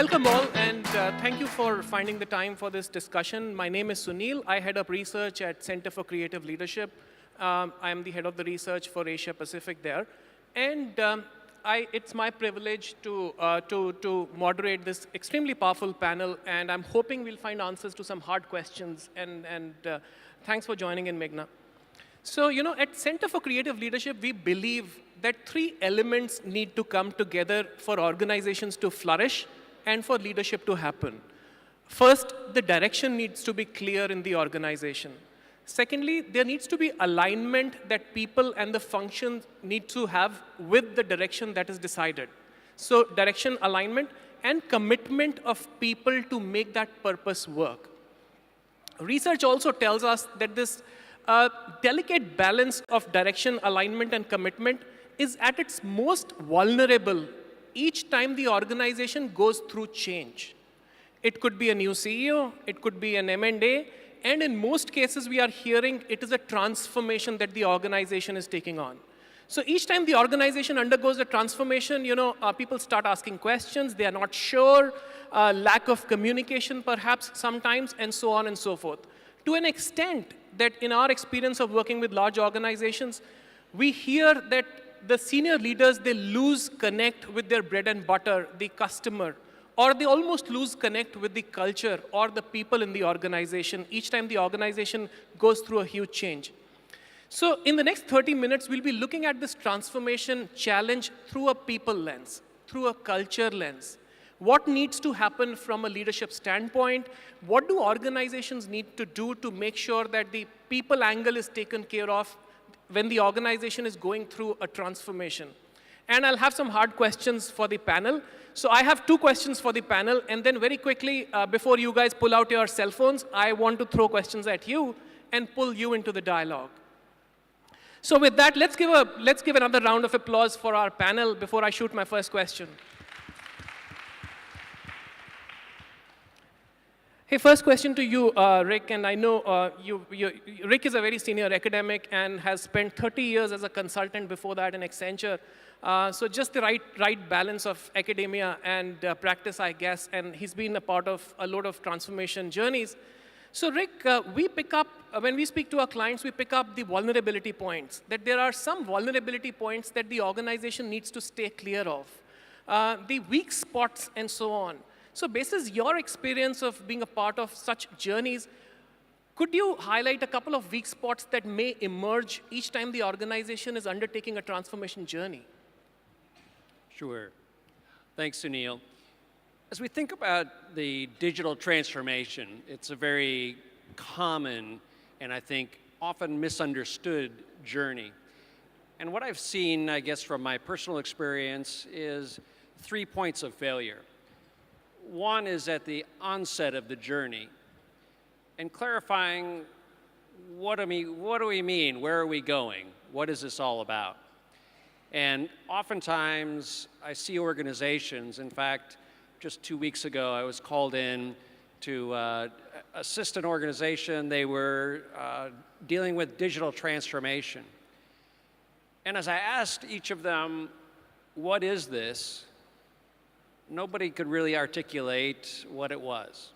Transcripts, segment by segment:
welcome all, and thank you for finding the time for this discussion. My name is Sunil. I head up research at Center for Creative Leadership. I am the head of the research for Asia Pacific there. And it's my privilege to moderate this extremely powerful panel, and I'm hoping we'll find answers to some hard questions. And thanks for joining in, Meghna. So, at Center for Creative Leadership, we believe that three elements need to come together for organizations to flourish and for leadership to happen. First, the direction needs to be clear in the organization. Secondly, there needs to be alignment that people and the functions need to have with the direction that is decided. So direction, alignment, and commitment of people to make that purpose work. Research also tells us that this delicate balance of direction, alignment, and commitment is at its most vulnerable each time the organization goes through change. It could be a new CEO, it could be an M&A, and in most cases we are hearing it is a transformation that the organization is taking on. So each time the organization undergoes a transformation, people start asking questions, they are not sure, lack of communication perhaps sometimes, and so on and so forth. To an extent that in our experience of working with large organizations, we hear that the senior leaders, they lose connect with their bread and butter, the customer, or they almost lose connect with the culture or the people in the organization each time the organization goes through a huge change. So in the next 30 minutes, we'll be looking at this transformation challenge through a people lens, through a culture lens. What needs to happen from a leadership standpoint? What do organizations need to do to make sure that the people angle is taken care of when the organization is going through a transformation? And I'll have some hard questions for the panel. So I have two questions for the panel, and then very quickly, before you guys pull out your cell phones, I want to throw questions at you and pull you into the dialogue. So with that, let's give another round of applause for our panel before I shoot my first question. Hey, first question to you, Rick, and I know Rick is a very senior academic and has spent 30 years as a consultant before that in Accenture. So just the right balance of academia and practice, I guess, and he's been a part of a lot of transformation journeys. So Rick, we pick up, when we speak to our clients, we pick up the vulnerability points, that there are some vulnerability points that the organization needs to stay clear of, the weak spots and so on. So basis your experience of being a part of such journeys, could you highlight a couple of weak spots that may emerge each time the organization is undertaking a transformation journey? Sure. Thanks, Sunil. As we think about the digital transformation, it's a very common and I think often misunderstood journey. And what I've seen, I guess, from my personal experience is 3 points of failure. One is at the onset of the journey and clarifying what do we mean, where are we going, what is this all about? And oftentimes I see organizations, in fact, just 2 weeks ago I was called in to assist an organization. They were dealing with digital transformation. And as I asked each of them, what is this? Nobody could really articulate what it was.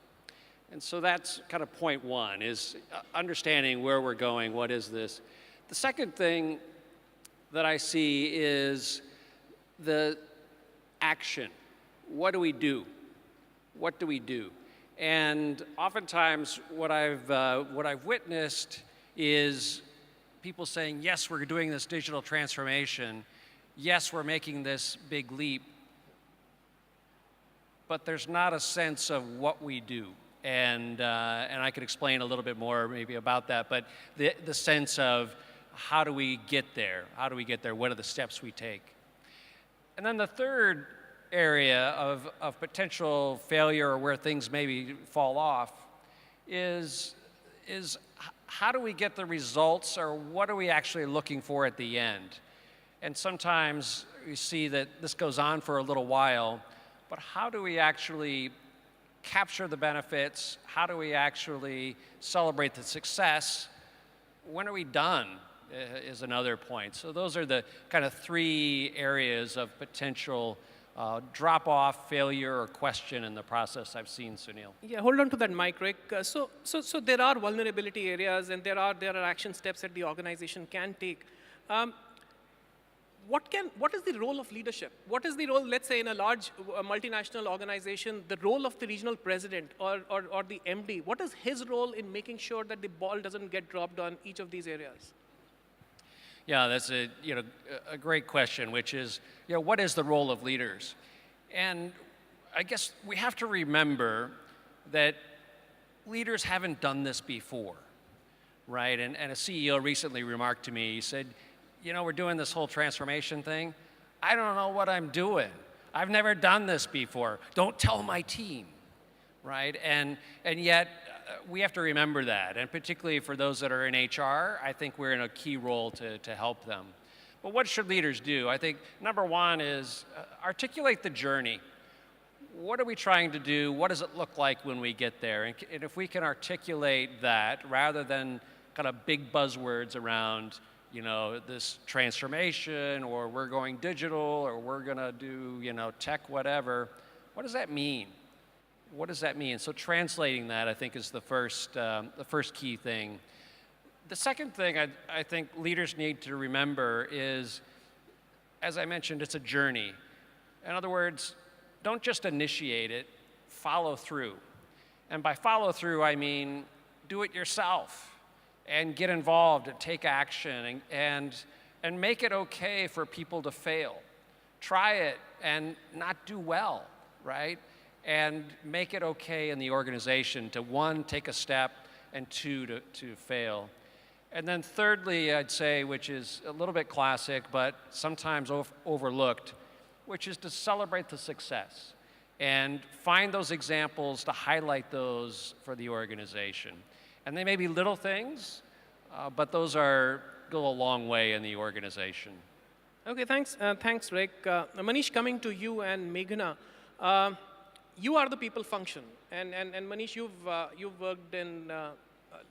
And so that's kind of point one, is understanding where we're going, what is this? The second thing that I see is the action. What do we do? What do we do? And oftentimes what I've witnessed is people saying, yes, we're doing this digital transformation. Yes, we're making this big leap. But there's not a sense of what we do. And I could explain a little bit more maybe about that, but the sense of how do we get there? How do we get there? What are the steps we take? And then the third area of potential failure or where things maybe fall off is how do we get the results, or what are we actually looking for at the end? And sometimes we see that this goes on for a little while, but how do we actually capture the benefits? How do we actually celebrate the success? When are we done is another point. So those are the kind of 3 areas of potential drop-off, failure, or question in the process I've seen, Sunil. Yeah, hold on to that mic, Rick. So there are vulnerability areas, and there are action steps that the organization can take. What is the role of leadership? What is the role, let's say, in a large multinational organization, the role of the regional president or the MD? What is his role in making sure that the ball doesn't get dropped on each of these areas? Yeah, that's a great question, which is, what is the role of leaders? And I guess we have to remember that leaders haven't done this before, right? And a CEO recently remarked to me, he said, we're doing this whole transformation thing. I don't know what I'm doing. I've never done this before. Don't tell my team, right? And yet, we have to remember that. And particularly for those that are in HR, I think we're in a key role to help them. But what should leaders do? I think number one is articulate the journey. What are we trying to do? What does it look like when we get there? And if we can articulate that rather than kind of big buzzwords around this transformation, or we're going digital, or we're going to do, tech whatever. What does that mean? What does that mean? So translating that, I think, is the first key thing. The second thing I think leaders need to remember is, as I mentioned, it's a journey. In other words, don't just initiate it, follow through. And by follow through, I mean do it yourself. And get involved and take action and make it okay for people to fail. Try it and not do well, right? And make it okay in the organization to, one, take a step, and two, to fail. And then thirdly, I'd say, which is a little bit classic, but sometimes overlooked, which is to celebrate the success and find those examples to highlight those for the organization. And they may be little things, but those go a long way in the organization. Okay, thanks, Rick. Manish, coming to you and Meghna, you are the people function, and Manish, you've worked in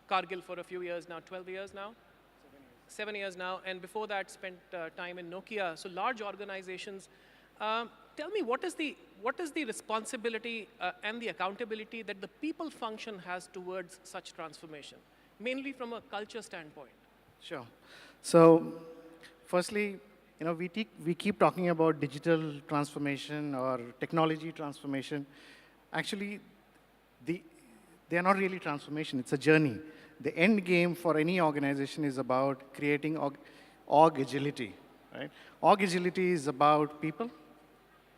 Cargill for a few years now, 12 years now, 7 years now, and before that spent time in Nokia. So large organizations. Tell me, what is the responsibility and the accountability that the people function has towards such transformation, mainly from a culture standpoint? Sure. So, firstly, we keep talking about digital transformation or technology transformation. Actually, they are not really transformation. It's a journey. The end game for any organization is about creating org agility, right? Org agility is about people.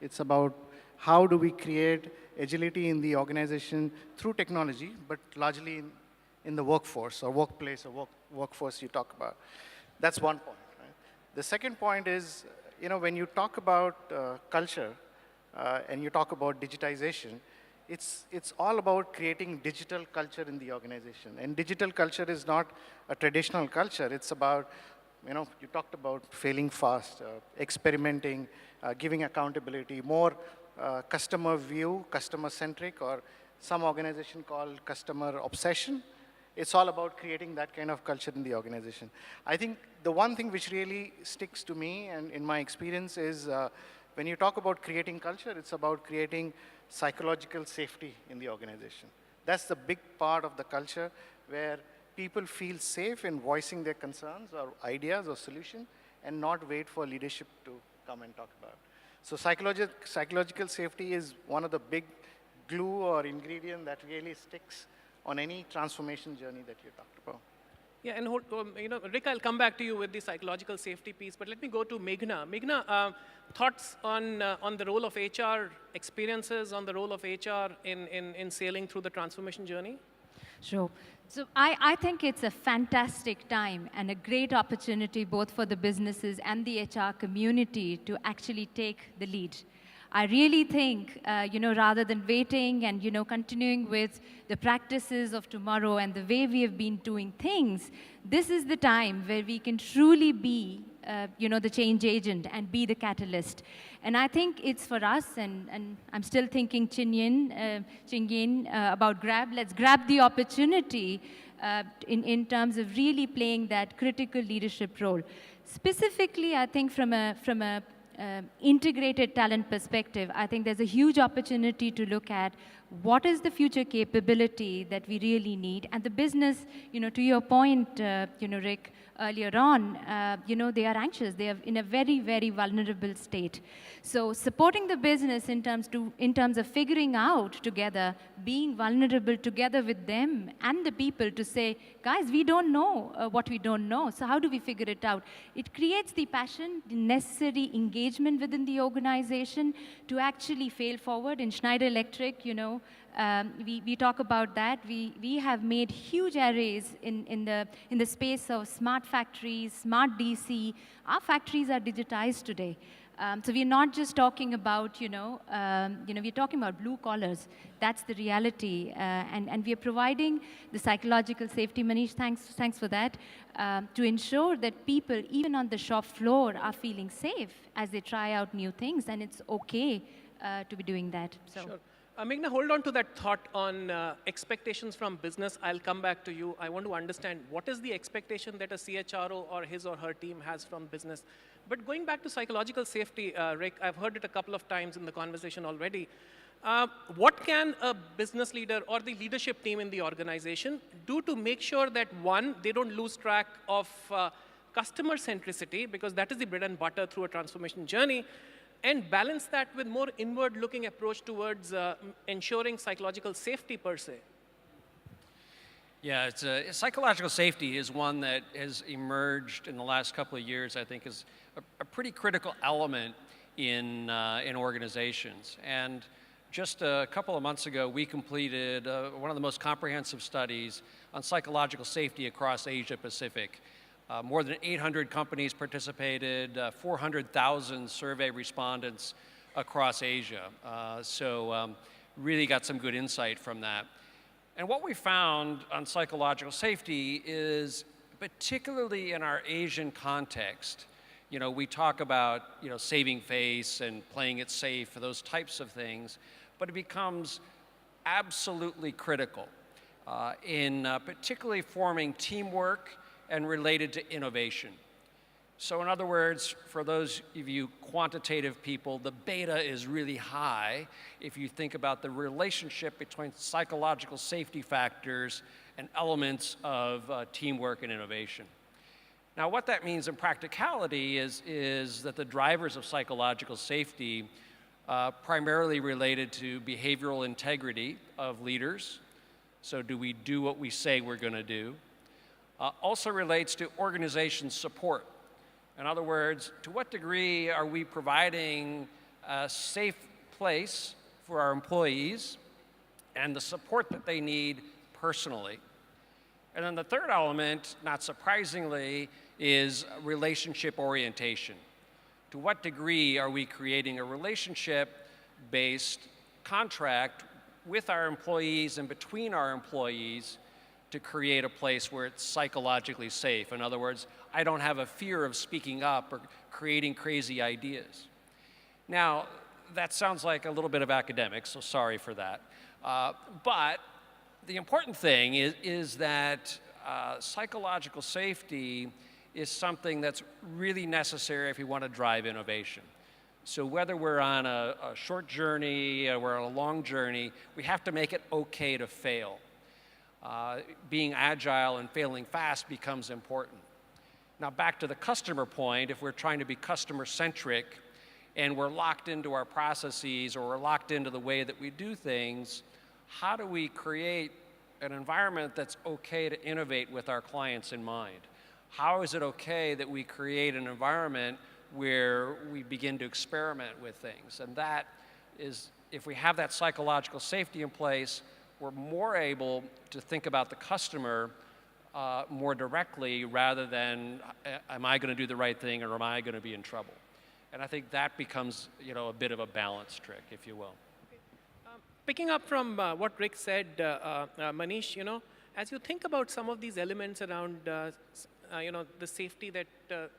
It's about how do we create agility in the organization through technology, but largely in the workforce or workplace or workforce you talk about. That's one point. Right? The second point is, when you talk about culture and you talk about digitization, it's all about creating digital culture in the organization. And digital culture is not a traditional culture. It's about, you talked about failing fast, experimenting, giving accountability, more customer view, customer-centric, or some organization called customer obsession. It's all about creating that kind of culture in the organization. I think the one thing which really sticks to me and in my experience is when you talk about creating culture, it's about creating psychological safety in the organization. That's the big part of the culture where people feel safe in voicing their concerns or ideas or solutions and not wait for leadership to come and talk about. So psychological safety is one of the big glue or ingredient that really sticks on any transformation journey that you talked about. Yeah, and Rick, I'll come back to you with the psychological safety piece, but let me go to Meghna. Meghna, thoughts on the role of HR, experiences on the role of HR in sailing through the transformation journey? Sure. So I think it's a fantastic time and a great opportunity both for the businesses and the HR community to actually take the lead. I really think, rather than waiting and, continuing with the practices of tomorrow and the way we have been doing things, this is the time where we can truly be, the change agent and be the catalyst. And I think it's for us, and I'm still thinking Chian, about let's grab the opportunity in terms of really playing that critical leadership role. Specifically, I think from a integrated talent perspective, I think there's a huge opportunity to look at what is the future capability that we really need. And the business, to your point, Rick, earlier on, they are anxious. They are in a very, very vulnerable state. So supporting the business in terms of figuring out together, being vulnerable together with them and the people to say, guys, we don't know what we don't know. So how do we figure it out? It creates the passion, the necessary engagement within the organization to actually fail forward. In Schneider Electric, we talk about that. We have made huge arrays in the space of smart factories, smart DC. Our factories are digitized today. So we're not just talking about, we're talking about blue collars. That's the reality. And we are providing the psychological safety, Manish, thanks for that, to ensure that people, even on the shop floor, are feeling safe as they try out new things. And it's okay to be doing that. So. Sure. Meghna, hold on to that thought on expectations from business. I'll come back to you. I want to understand what is the expectation that a CHRO or his or her team has from business. But going back to psychological safety, Rick, I've heard it a couple of times in the conversation already. What can a business leader or the leadership team in the organization do to make sure that, one, they don't lose track of customer centricity, because that is the bread and butter through a transformation journey, and balance that with more inward-looking approach towards ensuring psychological safety per se? Yeah, psychological safety is one that has emerged in the last couple of years, I think, is a pretty critical element in organizations. And just a couple of months ago, we completed one of the most comprehensive studies on psychological safety across Asia Pacific. More than 800 companies participated, 400,000 survey respondents across Asia. So really got some good insight from that. And what we found on psychological safety is, particularly in our Asian context, we talk about, saving face and playing it safe, those types of things, but it becomes absolutely critical in particularly forming teamwork and related to innovation. So in other words, for those of you quantitative people, the beta is really high if you think about the relationship between psychological safety factors and elements of teamwork and innovation. Now, what that means in practicality is that the drivers of psychological safety primarily related to behavioral integrity of leaders. So do we do what we say we're going to do? Also relates to organization support. In other words, to what degree are we providing a safe place for our employees and the support that they need personally? And then the third element, not surprisingly, is relationship orientation. To what degree are we creating a relationship-based contract with our employees and between our employees to create a place where it's psychologically safe? In other words, I don't have a fear of speaking up or creating crazy ideas. Now, that sounds like a little bit of academics, so sorry for that. But the important thing is that psychological safety is something that's really necessary if we want to drive innovation. So whether we're on a short journey or we're on a long journey, we have to make it okay to fail. Being agile and failing fast becomes important. Now back to the customer point, if we're trying to be customer-centric and we're locked into our processes or we're locked into the way that we do things, how do we create an environment that's okay to innovate with our clients in mind? How is it okay that we create an environment where we begin to experiment with things? And that is, if we have that psychological safety in place, we're more able to think about the customer more directly rather than, am I going to do the right thing or am I going to be in trouble? And I think that becomes, a bit of a balance trick, if you will. Okay. Picking up from what Rick said, Manish, as you think about some of these elements around, the safety that,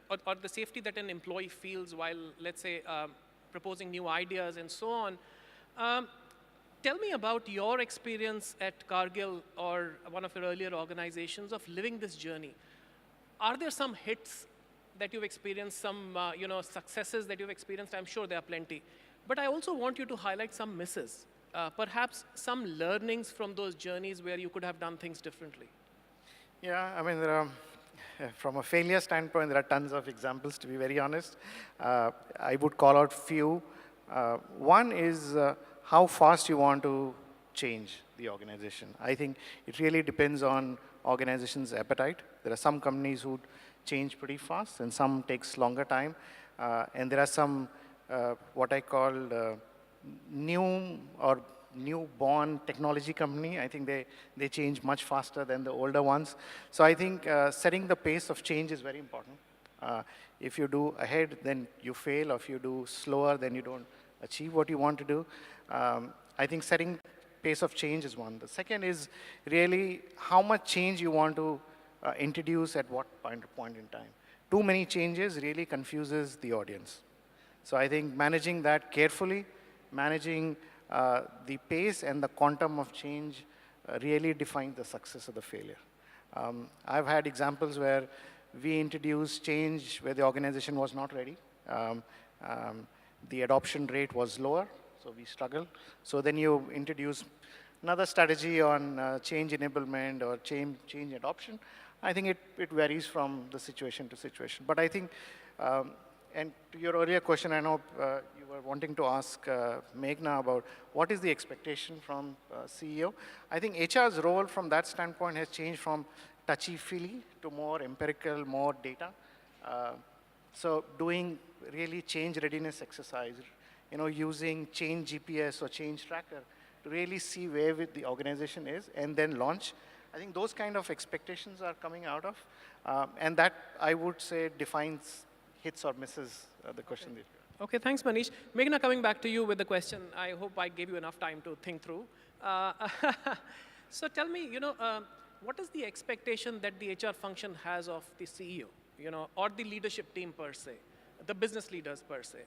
or the safety that an employee feels while, let's say, proposing new ideas and so on, tell me about your experience at Cargill or one of your earlier organizations of living this journey. Are there some hits that you've experienced, some successes that you've experienced. I'm sure there are plenty. But I also want you to highlight some misses, perhaps some learnings from those journeys where you could have done things differently. Yeah, I mean, from a failure standpoint, there are tons of examples, to be very honest. I would call out few. One is how fast you want to change the organization. I think it really depends on organization's appetite. There are some companies who change pretty fast, and some takes longer time. And there are some, what I call new or newborn technology company. I think they change much faster than the older ones. So I think setting the pace of change is very important. If you do ahead, then you fail. Or if you do slower, then you don't achieve what you want to do. I think setting pace of change is one. The second is really how much change you want to introduce at what point in time. Too many changes really confuses the audience. So I think managing that carefully, managing the pace and the quantum of change really defines the success or the failure. I've had examples where we introduced change where the organization was not ready. The adoption rate was lower, so we struggled. So then you introduce another strategy on change enablement or change adoption. I think it varies from the situation to situation. But I think, and to your earlier question, I know you were wanting to ask Meghna about what is the expectation from CEO. I think HR's role from that standpoint has changed from touchy-feely to more empirical, more data. So doing really change readiness exercise, using change GPS or change tracker to really see where the organization is and then launch. I think those kind of expectations are coming out of, and that I would say defines hits or misses the question. Okay, thanks, Manish. Meghna, coming back to you with the question, I hope I gave you enough time to think through. So tell me, what is the expectation that the HR function has of the CEO, or the leadership team per se, the business leaders per se,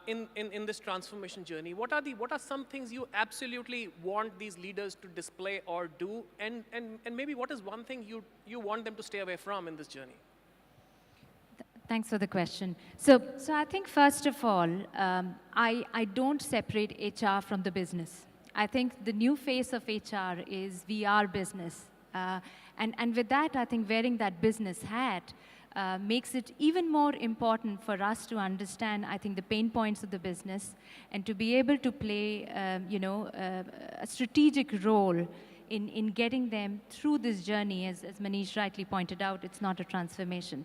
in this transformation journey? What are some things you absolutely want these leaders to display or do, and maybe what is one thing you want them to stay away from in this journey? Thanks for the question. So I think first of all, I don't separate HR from the business. I think the new face of HR is we are business. And with that, I think wearing that business hat makes it even more important for us to understand, I think, the pain points of the business and to be able to play, a strategic role in getting them through this journey. As Manish rightly pointed out, it's not a transformation.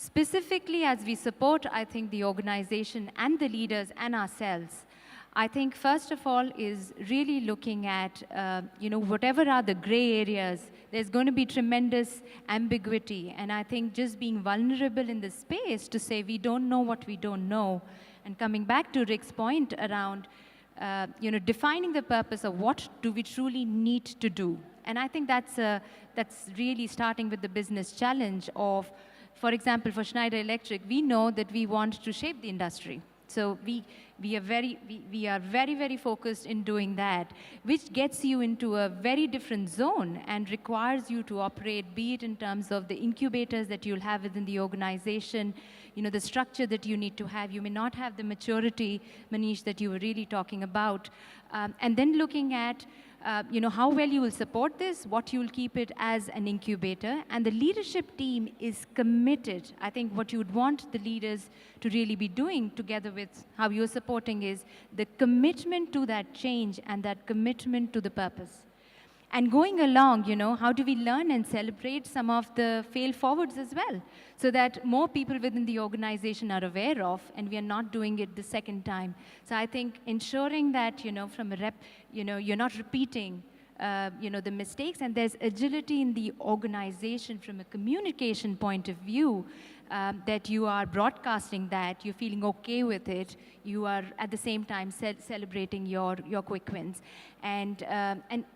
Specifically, as we support, I think, the organization and the leaders and ourselves, I think, first of all, is really looking at, whatever are the gray areas, there's going to be tremendous ambiguity. And I think just being vulnerable in the space to say we don't know what we don't know. And coming back to Rick's point around, defining the purpose of what do we truly need to do. And I think that's really starting with the business challenge of, for example, for Schneider Electric, we know that we want to shape the industry. So we are very, very focused in doing that, which gets you into a very different zone and requires you to operate, be it in terms of the incubators that you'll have within the organization, the structure that you need to have. You may not have the maturity, Manish, that you were really talking about. And then looking at, how well you will support this, what you will keep it as an incubator, and the leadership team is committed. I think what you would want the leaders to really be doing together with how you're supporting is the commitment to that change and that commitment to the purpose. And going along, how do we learn and celebrate some of the fail forwards as well, so that more people within the organization are aware of, and we are not doing it the second time. So I think ensuring that, from a you're not repeating, the mistakes, and there's agility in the organization from a communication point of view, that you are broadcasting that, you're feeling okay with it, you are at the same time celebrating your quick wins, and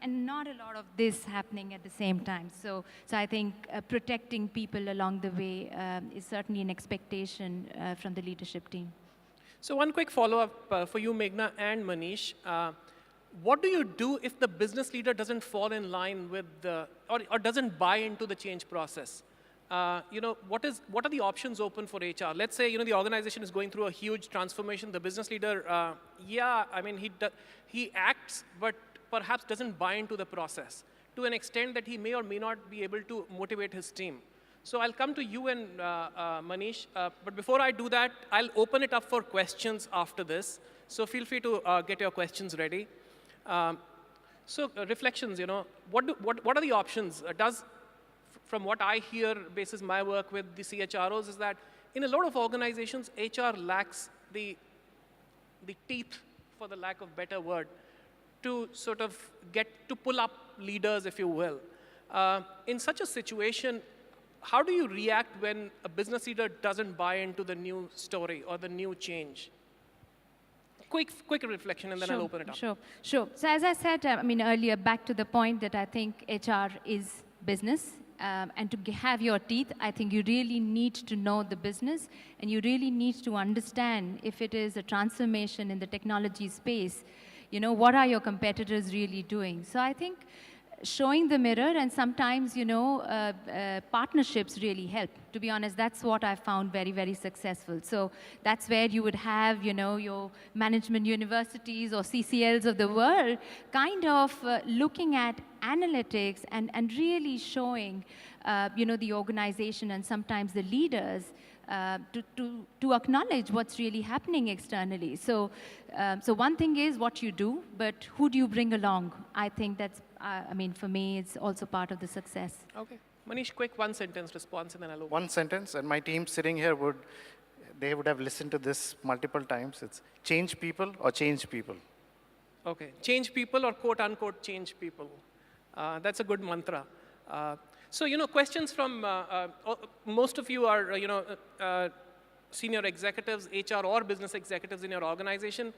not a lot of this happening at the same time. So I think protecting people along the way is certainly an expectation from the leadership team. So one quick follow-up for you, Meghna and Manish. What do you do if the business leader doesn't fall in line with or doesn't buy into the change process? what are the options open for HR? Let's say, the organization is going through a huge transformation. The business leader, he acts, but perhaps doesn't buy into the process to an extent that he may or may not be able to motivate his team. So I'll come to you and Manish, but before I do that, I'll open it up for questions after this. So feel free to get your questions ready. Reflections, what are the options? From what I hear, basis my work with the CHROs, is that in a lot of organizations, HR lacks the teeth, for the lack of better word, to sort of pull up leaders, if you will. In such a situation, how do you react when a business leader doesn't buy into the new story or the new change? Quick reflection, and then I'll open it up. Sure. So as I said, earlier, back to the point that I think HR is business. And to have your teeth, I think you really need to know the business, and you really need to understand if it is a transformation in the technology space, what are your competitors really doing? So I think showing the mirror, and sometimes, partnerships really help. To be honest, that's what I found very, very successful. So that's where you would have, your management universities or CCLs of the world kind of looking at analytics and really showing, the organization and sometimes the leaders to acknowledge what's really happening externally. So one thing is what you do, but who do you bring along? I think that's, for me, it's also part of the success. Okay. Manish, quick one-sentence response, and then I'll open. One sentence, and my team sitting here would have listened to this multiple times. It's change people or change people. Okay. Change people or quote-unquote change people. That's a good mantra. Questions from, most of you are, senior executives, HR or business executives in your organization.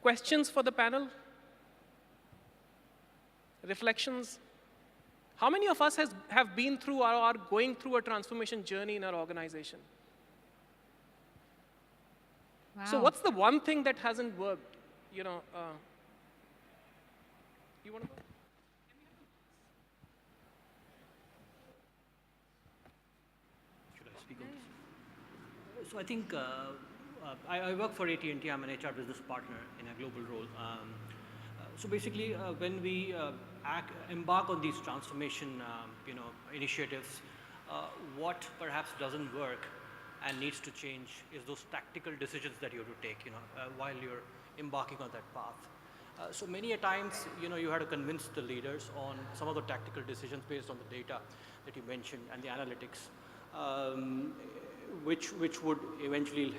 Questions for the panel? Reflections? How many of us have been through or are going through a transformation journey in our organization? Wow. So what's the one thing that hasn't worked? You want to go? Should I speak on this? So I think I work for AT&T. I'm an HR business partner in a global role. So basically, when we embark on these transformation, initiatives, what perhaps doesn't work and needs to change is those tactical decisions that you have to take, while you're embarking on that path. So many a times, you have to convince the leaders on some of the tactical decisions based on the data that you mentioned and the analytics, which would eventually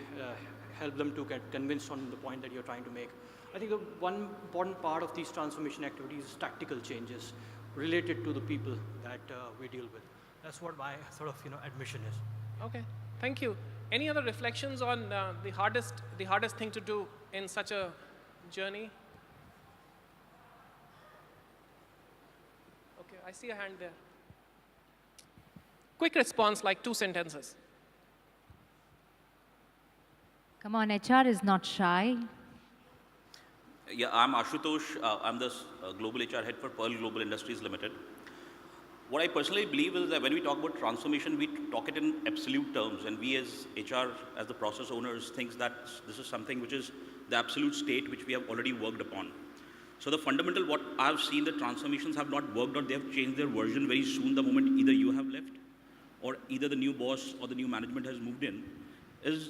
help them to get convinced on the point that you're trying to make. I think one important part of these transformation activities is tactical changes related to the people that we deal with. That's what my sort of admission is. Okay, thank you. Any other reflections on the hardest thing to do in such a journey? Okay, I see a hand there. Quick response, like 2 sentences. Come on, HR is not shy. Yeah, I'm Ashutosh. I'm the Global HR Head for Pearl Global Industries Limited. What I personally believe is that when we talk about transformation, we talk it in absolute terms, and we as HR, as the process owners, think that this is something which is the absolute state which we have already worked upon. So the fundamental, what I've seen, the transformations have not worked out, they have changed their version very soon the moment either you have left or either the new boss or the new management has moved in, is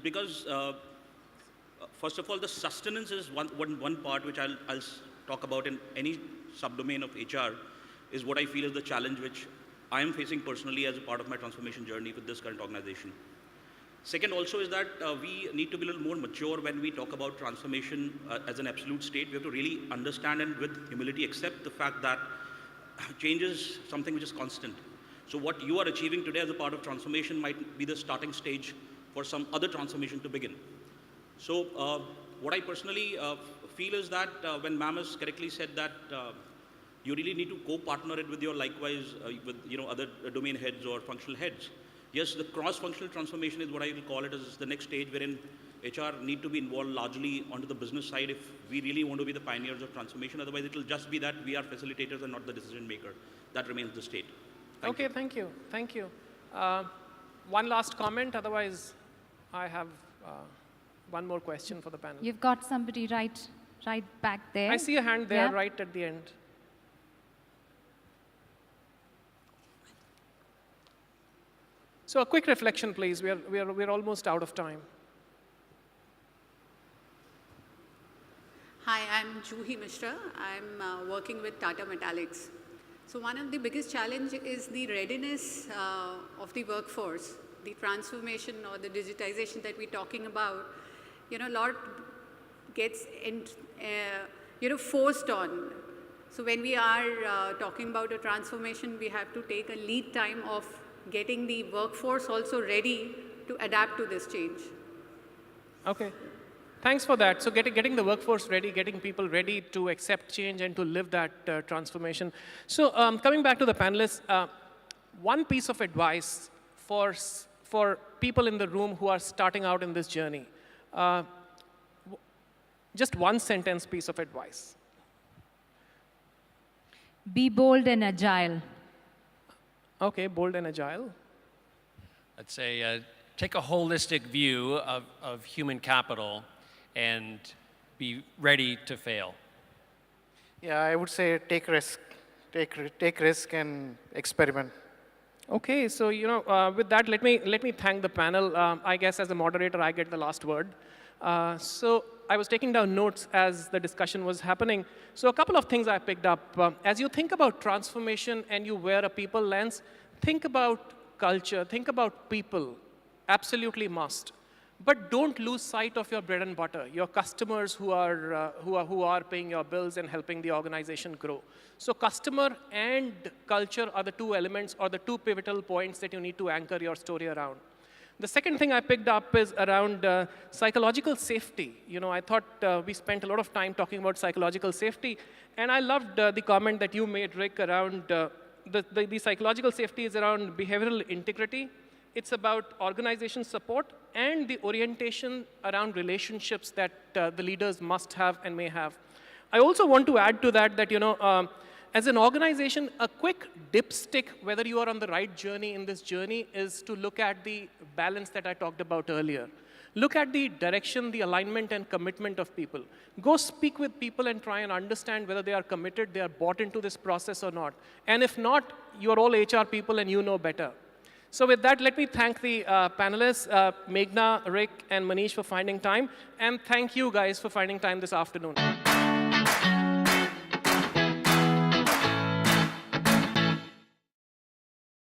because first of all, the sustenance is one part which I'll talk about in any subdomain of HR, is what I feel is the challenge which I am facing personally as a part of my transformation journey with this current organization. Second also is that we need to be a little more mature when we talk about transformation as an absolute state. We have to really understand and with humility accept the fact that change is something which is constant. So what you are achieving today as a part of transformation might be the starting stage for some other transformation to begin. So what I personally feel is that when ma'am has correctly said that you really need to co-partner it with your likewise with other domain heads or functional heads. Yes, the cross-functional transformation is what I will call it as the next stage wherein HR need to be involved largely onto the business side if we really want to be the pioneers of transformation. Otherwise, it will just be that we are facilitators and not the decision maker. That remains the state. Thank you. Thank you. One last comment, otherwise I have one more question for the panel. You've got somebody right back there. I see a hand there Yeah. right at the end. So a quick reflection, please. We're almost out of time. Hi, I'm Juhi Mishra. I'm working with Tata Metallics. So one of the biggest challenges is the readiness of the workforce, the transformation or the digitization that we're talking about. A lot gets forced on. So when we are talking about a transformation, we have to take a lead time of getting the workforce also ready to adapt to this change. Okay. Thanks for that. So getting the workforce ready, getting people ready to accept change and to live that transformation. So coming back to the panelists, one piece of advice for people in the room who are starting out in this journey. Just one sentence piece of advice. Be bold and agile. Okay, bold and agile. I'd say take a holistic view of human capital and be ready to fail. Yeah, I would say take risk. Take risk and experiment. Okay, so with that, let me thank the panel. I guess as a moderator, I get the last word. So I was taking down notes as the discussion was happening. So a couple of things I picked up. As you think about transformation and you wear a people lens, think about culture, think about people. Absolutely must. But don't lose sight of your bread and butter, your customers who are paying your bills and helping the organization grow. So customer and culture are the two elements or the two pivotal points that you need to anchor your story around. The second thing I picked up is around psychological safety. I thought we spent a lot of time talking about psychological safety, and I loved the comment that you made, Rick, around the psychological safety is around behavioral integrity. It's about organization support and the orientation around relationships that the leaders must have and may have. I also want to add to that, as an organization, a quick dipstick, whether you are on the right journey in this journey, is to look at the balance that I talked about earlier. Look at the direction, the alignment, and commitment of people. Go speak with people and try and understand whether they are committed, they are bought into this process or not. And if not, you are all HR people and you know better. So with that, let me thank the panelists, Meghna, Rick, and Manish for finding time. And thank you guys for finding time this afternoon.